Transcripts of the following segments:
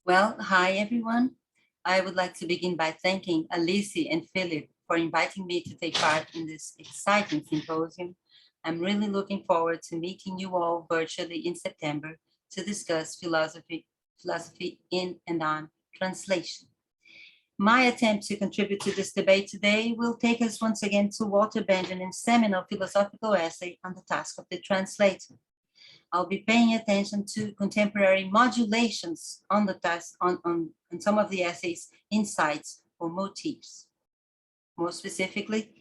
Well, hi everyone. I would like to begin by thanking Alice and Philip for inviting me to take part in this exciting symposium. I'm really looking forward to meeting you all virtually in September to discuss philosophy in and on translation. My attempt to contribute to this debate today will take us once again to Walter Benjamin's seminal philosophical essay on the task of the translator. I'll be paying attention to contemporary modulations on the task on some of the essay's insights or motifs. More specifically,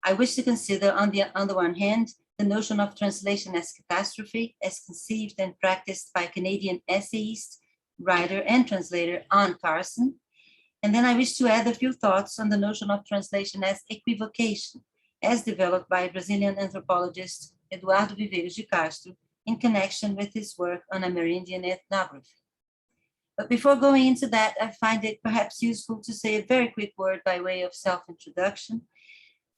I wish to consider on the one hand, the notion of translation as catastrophe, as conceived and practiced by Canadian essayist, writer, and translator Anne Carson. And then I wish to add a few thoughts on the notion of translation as equivocation, as developed by Brazilian anthropologist Eduardo Viveiros de Castro in connection with his work on Amerindian ethnography. But before going into that, I find it perhaps useful to say a very quick word by way of self-introduction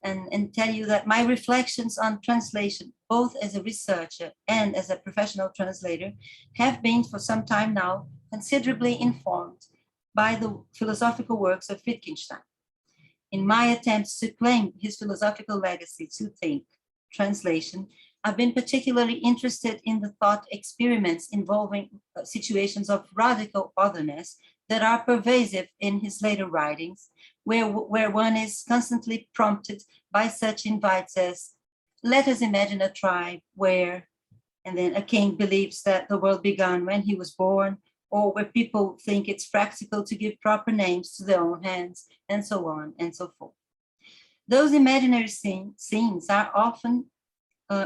and tell you that my reflections on translation, both as a researcher and as a professional translator, have been for some time now considerably informed by the philosophical works of Wittgenstein. In my attempts to claim his philosophical legacy to think, translation, I've been particularly interested in the thought experiments involving situations of radical otherness that are pervasive in his later writings, where one is constantly prompted by such invites as, let us imagine a tribe where, and then a king believes that the world began when he was born, or where people think it's practical to give proper names to their own hands, and so on and so forth. Those imaginary scenes are often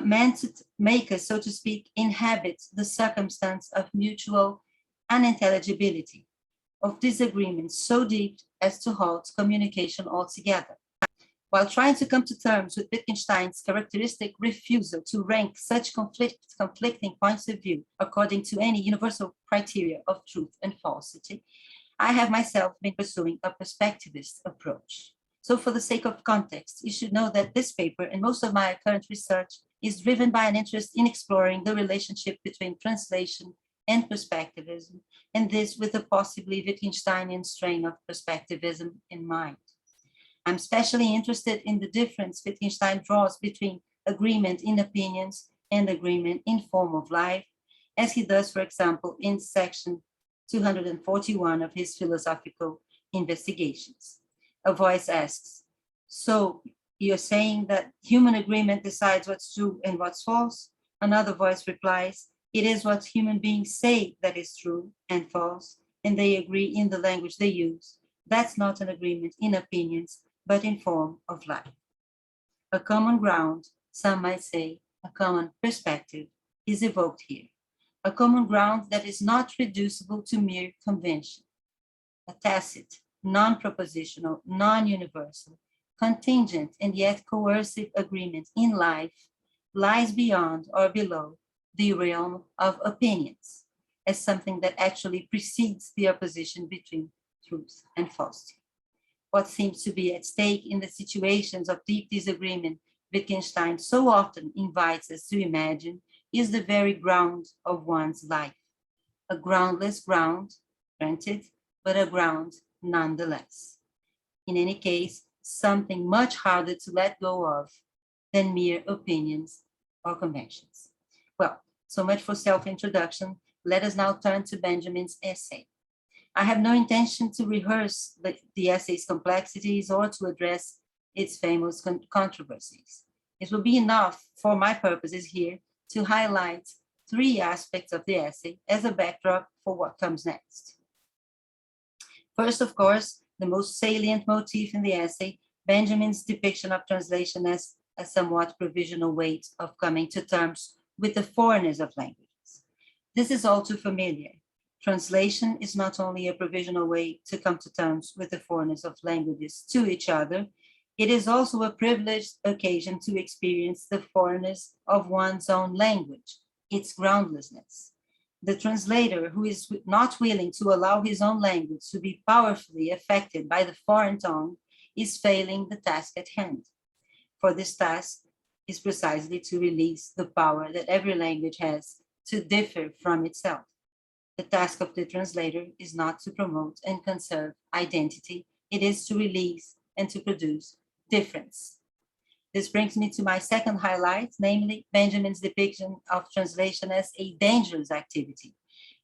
meant to make us, so to speak, inhabit the circumstance of mutual unintelligibility, of disagreement so deep as to halt communication altogether. While trying to come to terms with Wittgenstein's characteristic refusal to rank such conflicting points of view according to any universal criteria of truth and falsity, I have myself been pursuing a perspectivist approach. So for the sake of context, you should know that this paper and most of my current research is driven by an interest in exploring the relationship between translation and perspectivism, and this with a possibly Wittgensteinian strain of perspectivism in mind. I'm especially interested in the difference Wittgenstein draws between agreement in opinions and agreement in form of life, as he does, for example, in section 241 of his philosophical investigations. A voice asks, so you're saying that human agreement decides what's true and what's false? Another voice replies, it is what human beings say that is true and false, and they agree in the language they use. That's not an agreement in opinions, but in form of life. A common ground, some might say, a common perspective, is evoked here. A common ground that is not reducible to mere convention. A tacit, non-propositional, non-universal, contingent, and yet coercive agreement in life lies beyond or below the realm of opinions, as something that actually precedes the opposition between truth and falsity. What seems to be at stake in the situations of deep disagreement Wittgenstein so often invites us to imagine is the very ground of one's life. A groundless ground, granted, but a ground nonetheless. In any case, something much harder to let go of than mere opinions or conventions. Well, so much for self-introduction. Let us now turn to Benjamin's essay. I have no intention to rehearse the essay's complexities or to address its famous controversies. It will be enough for my purposes here to highlight three aspects of the essay as a backdrop for what comes next. First, of course, the most salient motif in the essay, Benjamin's depiction of translation as a somewhat provisional way of coming to terms with the foreignness of languages. This is all too familiar. Translation is not only a provisional way to come to terms with the foreignness of languages to each other, it is also a privileged occasion to experience the foreignness of one's own language, its groundlessness. The translator who is not willing to allow his own language to be powerfully affected by the foreign tongue is failing the task at hand. For this task is precisely to release the power that every language has to differ from itself. The task of the translator is not to promote and conserve identity, it is to release and to produce difference. This brings me to my second highlight, namely Benjamin's depiction of translation as a dangerous activity,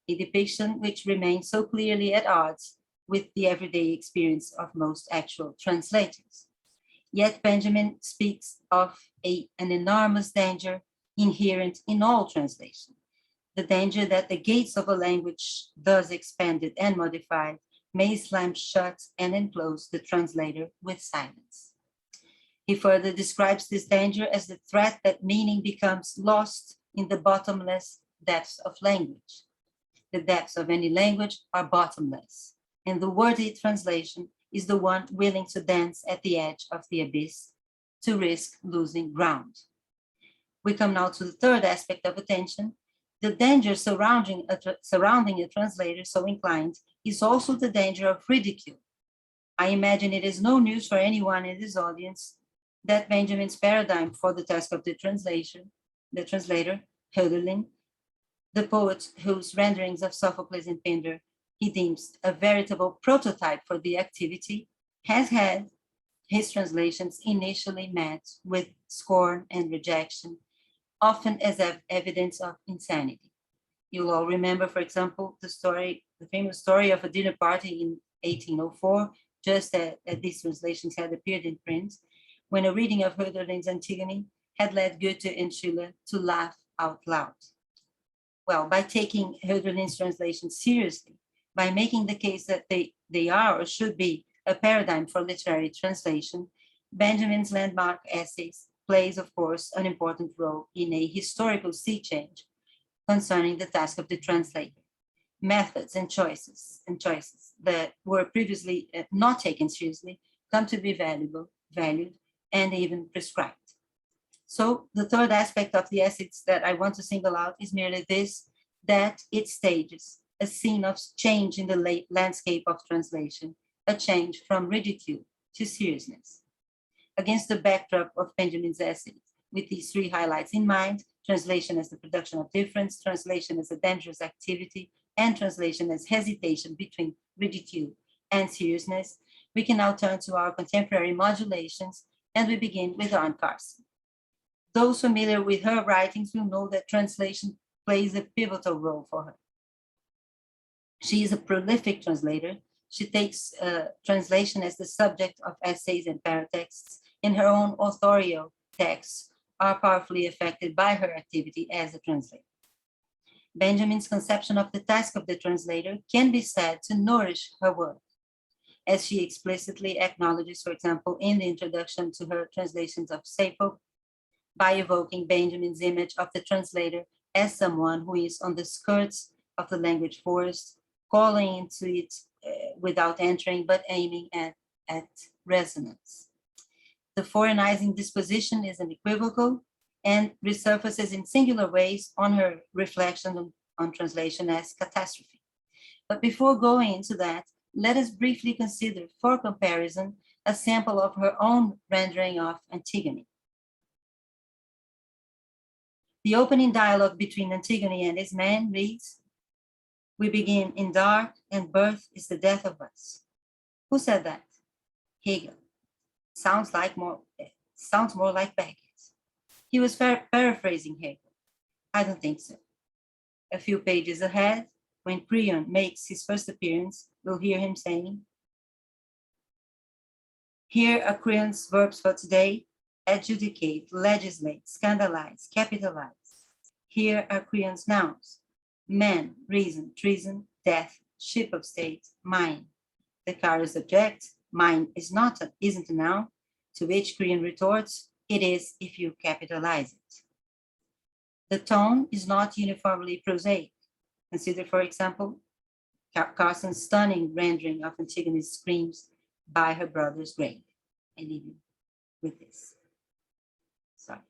a depiction which remains so clearly at odds with the everyday experience of most actual translators. Yet Benjamin speaks of an enormous danger inherent in all translation, the danger that the gates of a language, thus expanded and modified, may slam shut and enclose the translator with silence. He further describes this danger as the threat that meaning becomes lost in the bottomless depths of language. The depths of any language are bottomless, and the worthy translation is the one willing to dance at the edge of the abyss to risk losing ground. We come now to the third aspect of attention. The danger surrounding a translator so inclined is also the danger of ridicule. I imagine it is no news for anyone in this audience that Benjamin's paradigm for the task of the translator, Hölderlin, the poet whose renderings of Sophocles and Pindar he deems a veritable prototype for the activity, has had his translations initially met with scorn and rejection, often as evidence of insanity. You'll all remember, for example, the famous story of a dinner party in 1804, just as these translations had appeared in print, when a reading of Hölderlin's Antigone had led Goethe and Schiller to laugh out loud. Well, by taking Hölderlin's translation seriously, by making the case that they are or should be a paradigm for literary translation, Benjamin's landmark essays plays, of course, an important role in a historical sea change concerning the task of the translator. Methods and choices that were previously not taken seriously come to be valued, and even prescribed. So the third aspect of the essays that I want to single out is merely this, that it stages a scene of change in the landscape of translation, a change from ridicule to seriousness. Against the backdrop of Benjamin's essays, with these three highlights in mind, translation as the production of difference, translation as a dangerous activity, and translation as hesitation between ridicule and seriousness, we can now turn to our contemporary modulations, and we begin with CARSON. Those familiar with her writings will know that translation plays a pivotal role for her. She is a prolific translator. She takes translation as the subject of essays and paratexts, and her own authorial texts are powerfully affected by her activity as a translator. Benjamin's conception of the task of the translator can be said to nourish her work, as she explicitly acknowledges, for example, in the introduction to her translations of Sappho, by evoking Benjamin's image of the translator as someone who is on the skirts of the language forest, calling into it without entering, but aiming at resonance. The foreignizing disposition is unequivocal and resurfaces in singular ways on her reflection on translation as catastrophe. But before going into that, let us briefly consider, for comparison, a sample of her own rendering of Antigone. The opening dialogue between Antigone and his man reads, "We begin in dark, and birth is the death of us." Who said that? Hegel. Sounds more like Beckett. He was paraphrasing Hegel. I don't think so. A few pages ahead, when Creon makes his first appearance, we'll hear him saying, "Here are Creon's verbs for today: adjudicate, legislate, scandalize, capitalize. Here are Creon's nouns: man, reason, treason, death, ship of state, mine." The chorus objects, "Mine isn't a noun," to which Creon retorts, "It is if you capitalize it." The tone is not uniformly prosaic. Consider, for example, Carson's stunning rendering of Antigone's screams by her brother's grave. I leave you with this. Sorry.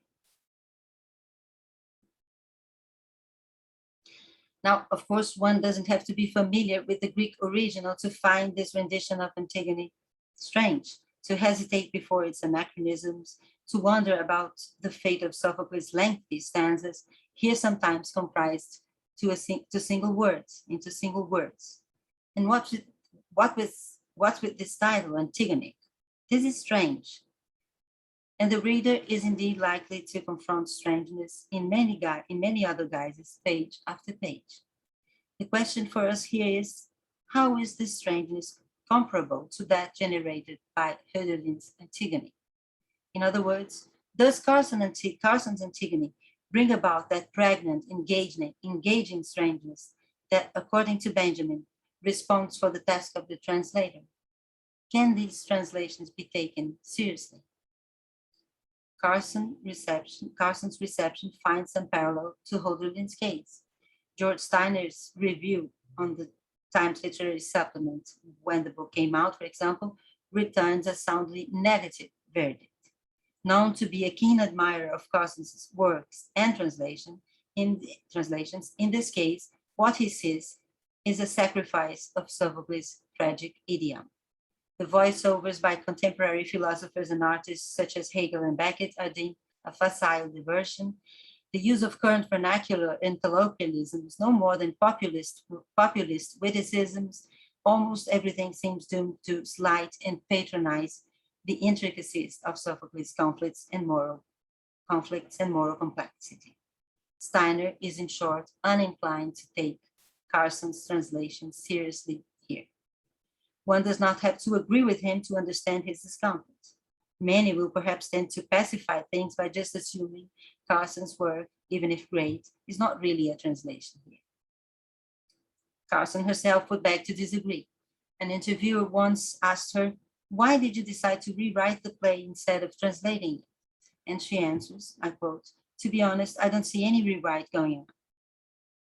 Now, of course, one doesn't have to be familiar with the Greek original to find this rendition of Antigone strange, to hesitate before its anachronisms, to wonder about the fate of Sophocles' lengthy stanzas, here sometimes comprised to single words, into single words. And what with this title, Antigone? This is strange. And the reader is indeed likely to confront strangeness in many other guises, page after page. The question for us here is, how is this strangeness comparable to that generated by Hölderlin's Antigone? In other words, does Carson's Antigone bring about that pregnant, engaging strangeness that, according to Benjamin, responds for the task of the translator? Can these translations be taken seriously? Carson's reception finds some parallel to Hölderlin's case. George Steiner's review on the Times Literary Supplement, when the book came out, for example, returns a soundly negative verdict. Known to be a keen admirer of Carson's works and translations, in this case, what he sees is a sacrifice of Sophocles' tragic idiom. The voiceovers by contemporary philosophers and artists such as Hegel and Beckett are deemed a facile diversion. The use of current vernacular and colloquialisms, no more than populist witticisms, almost everything seems doomed to slight and patronize the intricacies of Sophocles' conflicts and moral complexity. Steiner is, in short, uninclined to take Carson's translation seriously here. One does not have to agree with him to understand his discomfort. Many will perhaps tend to pacify things by just assuming Carson's work, even if great, is not really a translation here. Carson herself would beg to disagree. An interviewer once asked her, "Why did you decide to rewrite the play instead of translating it?" And she answers, I quote, "To be honest, I don't see any rewrite going on.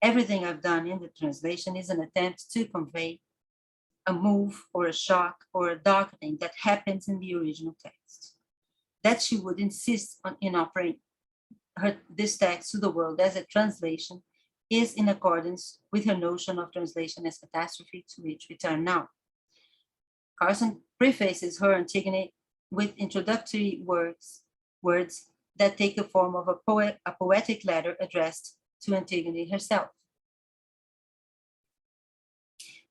Everything I've done in the translation is an attempt to convey a move or a shock or a darkening that happens in the original text. That she would insist on in offering this text to the world as a translation is in accordance with her notion of translation as catastrophe, to which we turn now. Carson prefaces her Antigone with introductory words that take the form of a poetic letter addressed to Antigone herself.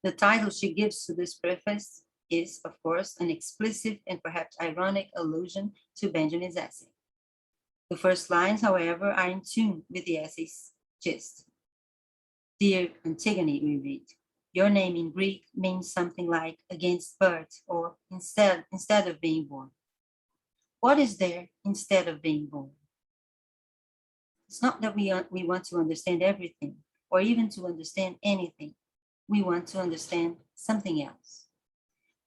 The title she gives to this preface is, of course, an explicit and perhaps ironic allusion to Benjamin's essay. The first lines, however, are in tune with the essay's gist. "Dear Antigone," we read, "your name in Greek means something like against birth or instead of being born. What is there instead of being born?" It's not that we want to understand everything or even to understand anything. We want to understand something else.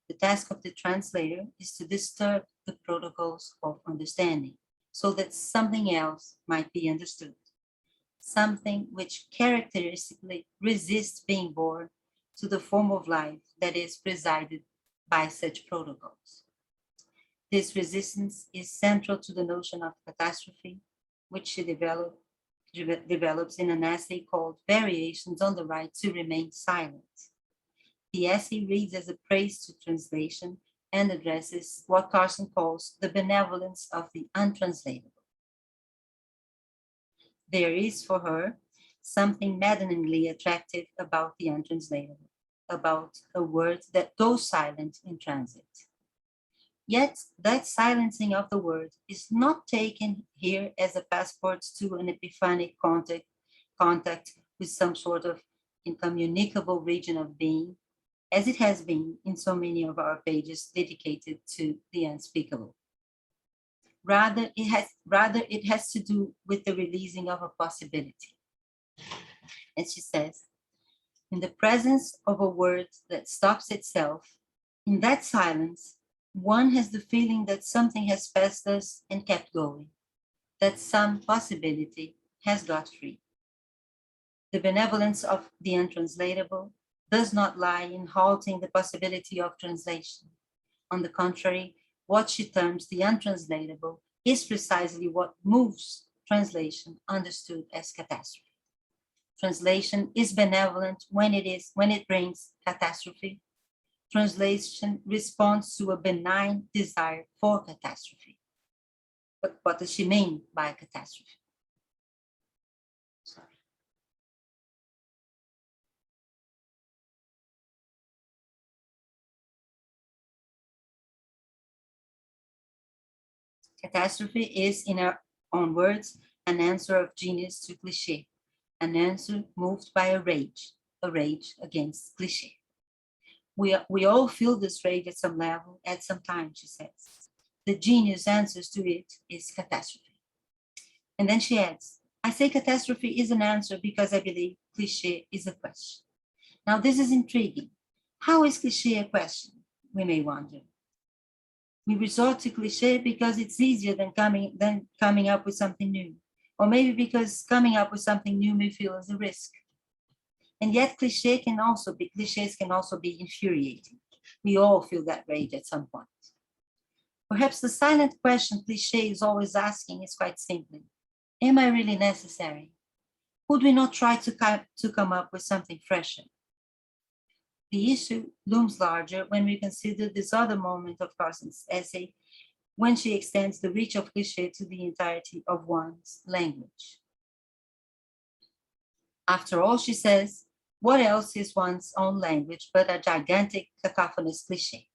The task of the translator is to disturb the protocols of understanding so that something else might be understood, something which characteristically resists being born to the form of life that is presided by such protocols. This resistance is central to the notion of catastrophe, which she develops in an essay called Variations on the Right to Remain Silent. The essay reads as a praise to translation and addresses what Carson calls the benevolence of the untranslatable. There is, for her, something maddeningly attractive about the untranslatable, about a word that goes silent in transit. Yet that silencing of the word is not taken here as a passport to an epiphanic contact with some sort of incommunicable region of being, as it has been in so many of our pages dedicated to the unspeakable. Rather, it has to do with the releasing of a possibility. And she says, in the presence of a word that stops itself, in that silence, one has the feeling that something has passed us and kept going, that some possibility has got free. The benevolence of the untranslatable does not lie in halting the possibility of translation. On the contrary, what she terms the untranslatable is precisely what moves translation understood as catastrophe. Translation is benevolent when it brings catastrophe. Translation responds to a benign desire for catastrophe. But what does she mean by catastrophe? Sorry. Catastrophe is, in our own words, an answer of genius to cliché, an answer moved by a rage against cliché. We all feel this rage at some level, at some time, she says. The genius answers to it is catastrophe. And then she adds, I say catastrophe is an answer because I believe cliché is a question. Now this is intriguing. How is cliché a question? We may wonder. We resort to cliché because it's easier than coming up with something new. Or maybe because coming up with something new may feel as a risk. And yet clichés can also be infuriating. We all feel that rage at some point. Perhaps the silent question cliché is always asking is quite simply, am I really necessary? Would we not try to come up with something fresher? The issue looms larger when we consider this other moment of Carson's essay, when she extends the reach of cliché to the entirety of one's language. After all, she says, what else is one's own language but a gigantic cacophonous cliché?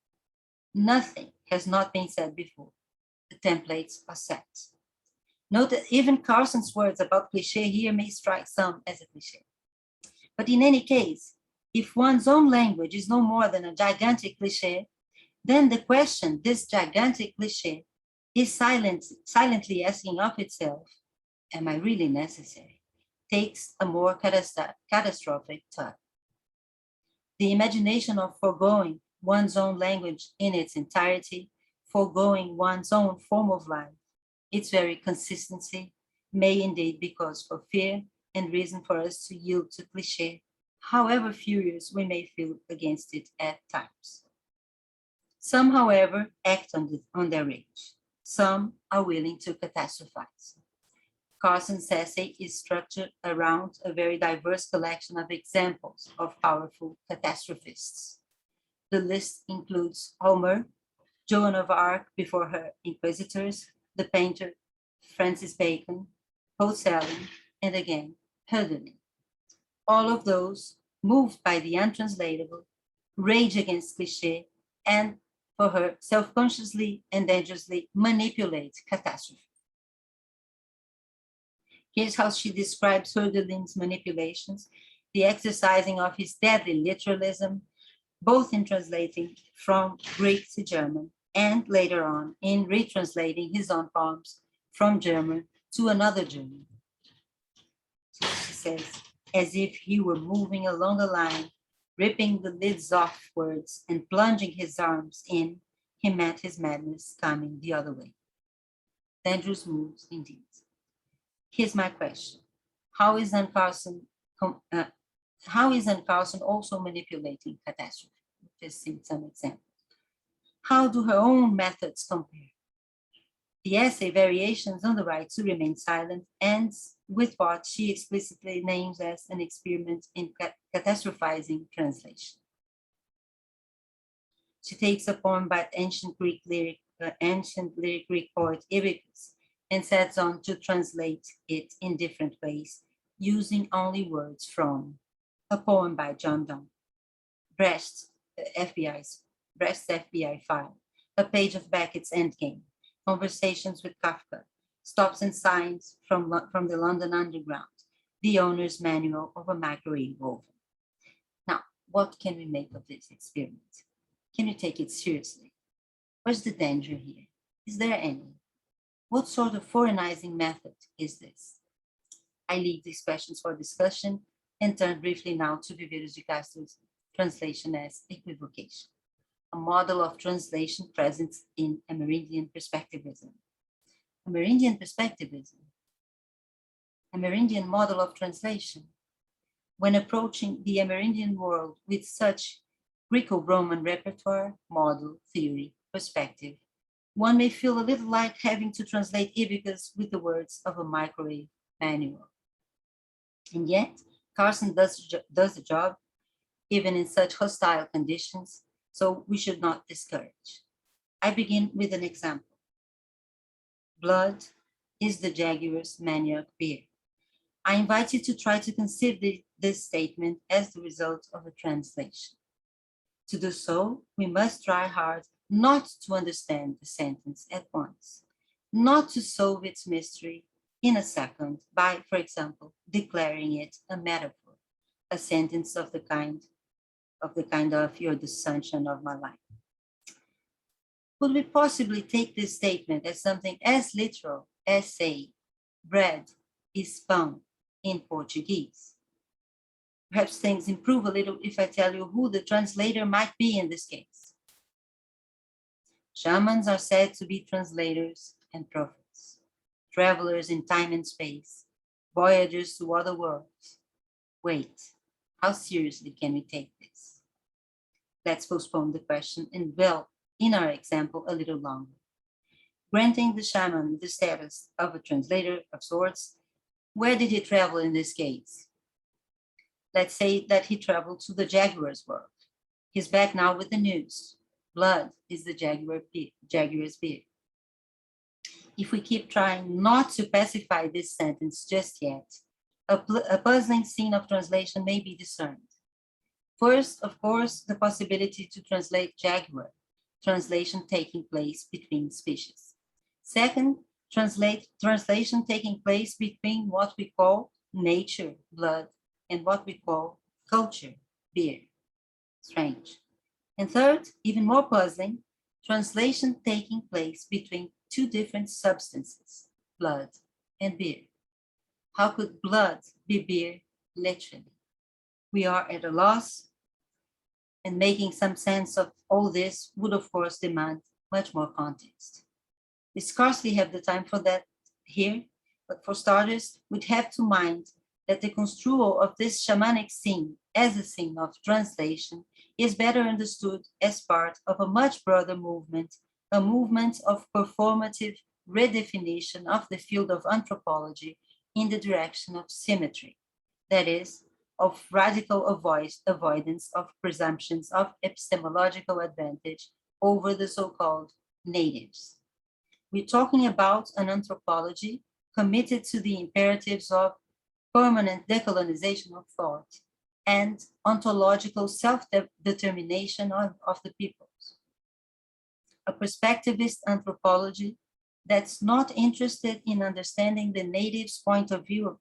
Nothing has not been said before. The templates are set. Note that even Carson's words about cliché here may strike some as a cliché. But in any case, if one's own language is no more than a gigantic cliché, then the question, this gigantic cliché, is silently asking of itself, am I really necessary? Takes a more catastrophic turn. The imagination of foregoing one's own language in its entirety, foregoing one's own form of life, its very consistency, may indeed be cause for fear and reason for us to yield to cliché, however furious we may feel against it at times. Some, however, act on their rage. Some are willing to catastrophize. Carson's essay is structured around a very diverse collection of examples of powerful catastrophists. The list includes Homer, Joan of Arc before her inquisitors, the painter Francis Bacon, Poe Allen, and again, Hölderlin. All of those moved by the untranslatable, rage against cliché, and for her self-consciously and dangerously manipulate catastrophe. Here's how she describes Hölderlin's manipulations, the exercising of his deadly literalism, both in translating from Greek to German and later on in retranslating his own poems from German to another German. So she says, as if he were moving along a line, ripping the lids off words and plunging his arms in, he met his madness coming the other way. Dangerous moves indeed. Here's my question. How is Anne Carson also manipulating catastrophe? Just seen some examples. How do her own methods compare? The essay Variations on the Right to Remain Silent ends with what she explicitly names as an experiment in catastrophizing translation. She takes a poem by ancient lyric Greek poet Ibycus and sets on to translate it in different ways, using only words from a poem by John Donne, Brecht's FBI file, a page of Beckett's Endgame, Conversations with Kafka, Stops and Signs from the London Underground, the owner's manual of a microwave oven. Now, what can we make of this experiment? Can you take it seriously? Where's the danger here? Is there any? What sort of foreignizing method is this? I leave these questions for discussion and turn briefly now to Viveiros de Castro's translation as equivocation, a model of translation present in Amerindian perspectivism. Amerindian perspectivism, Amerindian model of translation. When approaching the Amerindian world with such Greco-Roman repertoire, model, theory, perspective, one may feel a little like having to translate Ibycus with the words of a microwave manual. And yet, Carson does the job, even in such hostile conditions, so we should not discourage. I begin with an example. Blood is the jaguar's manioc beer. I invite you to try to consider this statement as the result of a translation. To do so, we must try hard not to understand the sentence at once, not to solve its mystery in a second by, for example, declaring it a metaphor, a sentence of the kind of "you're the sunshine of my life." Could we possibly take this statement as something as literal as, say, bread is pão in Portuguese? Perhaps things improve a little if I tell you who the translator might be in this case. Shamans are said to be translators and prophets, travelers in time and space, voyagers to other worlds. Wait, how seriously can we take this? Let's postpone the question and dwell in our example a little longer. Granting the shaman the status of a translator of sorts, where did he travel in this case? Let's say that he traveled to the jaguar's world. He's back now with the news. Blood is the jaguar's beard. If we keep trying not to pacify this sentence just yet, a puzzling scene of translation may be discerned. First, of course, the possibility to translate jaguar, translation taking place between species. Second, translation taking place between what we call nature, blood, and what we call culture, beer. Strange. And third, even more puzzling, translation taking place between two different substances, blood and beer. How could blood be beer literally? We are at a loss, and making some sense of all this would, of course, demand much more context. We scarcely have the time for that here, but for starters, we'd have to mind that the construal of this shamanic scene as a scene of translation is better understood as part of a much broader movement, a movement of performative redefinition of the field of anthropology in the direction of symmetry, that is, of radical avoidance of presumptions of epistemological advantage over the so-called natives. We're talking about an anthropology committed to the imperatives of permanent decolonization of thought and ontological self-determination of the peoples. A perspectivist anthropology that's not interested in understanding the natives' points of view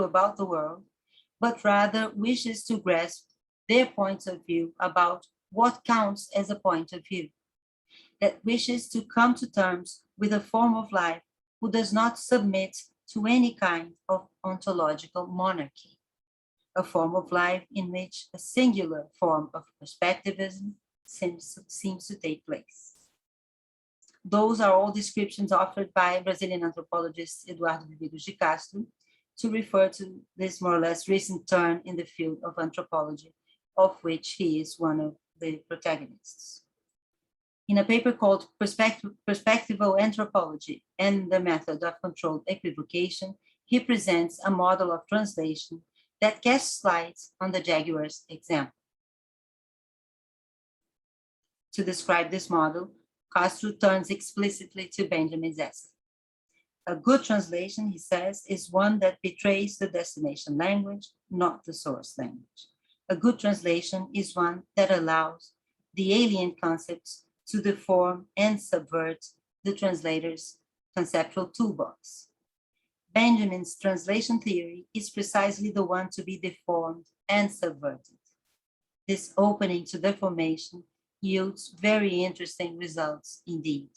about the world, but rather wishes to grasp their points of view about what counts as a point of view, that wishes to come to terms with a form of life who does not submit to any kind of ontological monarchy, a form of life in which a singular form of perspectivism seems to take place. Those are all descriptions offered by Brazilian anthropologist Eduardo Viveiros de Castro to refer to this more or less recent turn in the field of anthropology, of which he is one of the protagonists. In a paper called Perspectival Anthropology and the Method of Controlled Equivocation, he presents a model of translation that casts light on the jaguar's example. To describe this model, Castro turns explicitly to Benjamin's essay. A good translation, he says, is one that betrays the destination language, not the source language. A good translation is one that allows the alien concepts to deform and subvert the translator's conceptual toolbox. Benjamin's translation theory is precisely the one to be deformed and subverted. This opening to deformation yields very interesting results indeed,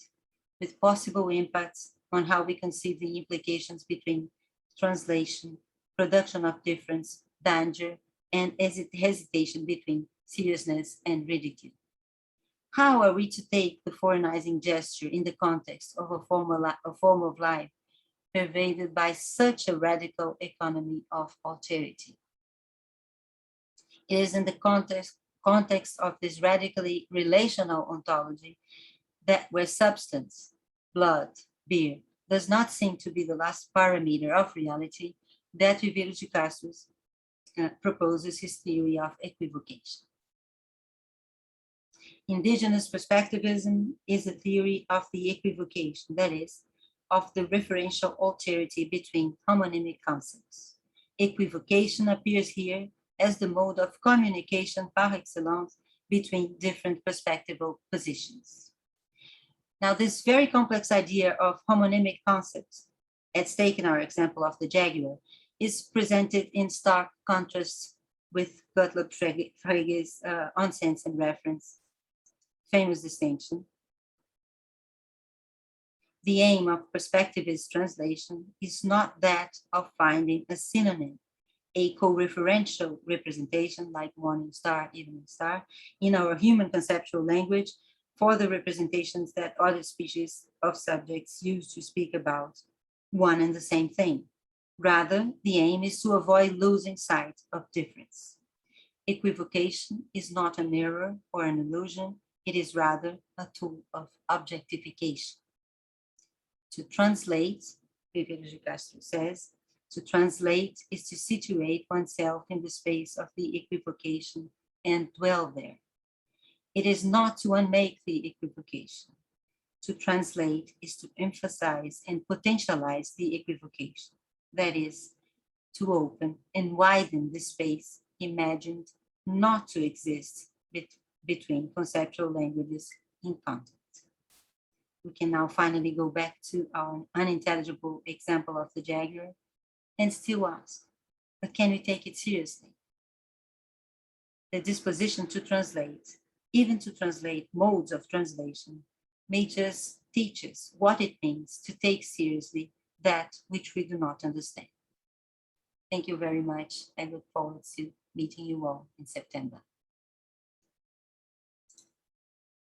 with possible impacts on how we conceive the implications between translation, production of difference, danger, and hesitation between seriousness and ridicule. How are we to take the foreignizing gesture in the context of a form of life pervaded by such a radical economy of alterity? It is in the context of this radically relational ontology that where substance, blood, beer, does not seem to be the last parameter of reality, that Viveiros de Castro proposes his theory of equivocation. Indigenous perspectivism is a theory of the equivocation, that is, of the referential alterity between homonymic concepts. Equivocation appears here as the mode of communication par excellence between different perspectival positions. Now, this very complex idea of homonymic concepts, at stake in our example of the jaguar, is presented in stark contrast with Gottlob Frege's On Sense and Reference, famous distinction. The aim of perspectivist translation is not that of finding a synonym, a co-referential representation like morning star, evening star, in our human conceptual language for the representations that other species of subjects use to speak about one and the same thing. Rather, the aim is to avoid losing sight of difference. Equivocation is not an error or an illusion, it is rather a tool of objectification. To translate, Vivian de Castro says, to translate is to situate oneself in the space of the equivocation and dwell there. It is not to unmake the equivocation. To translate is to emphasize and potentialize the equivocation. That is, to open and widen the space imagined not to exist between conceptual languages in content. We can now finally go back to our unintelligible example of the jaguar and still ask, but can we take it seriously? The disposition to translate, even to translate modes of translation, may just teach us what it means to take seriously that which we do not understand. Thank you very much. I look forward to meeting you all in September.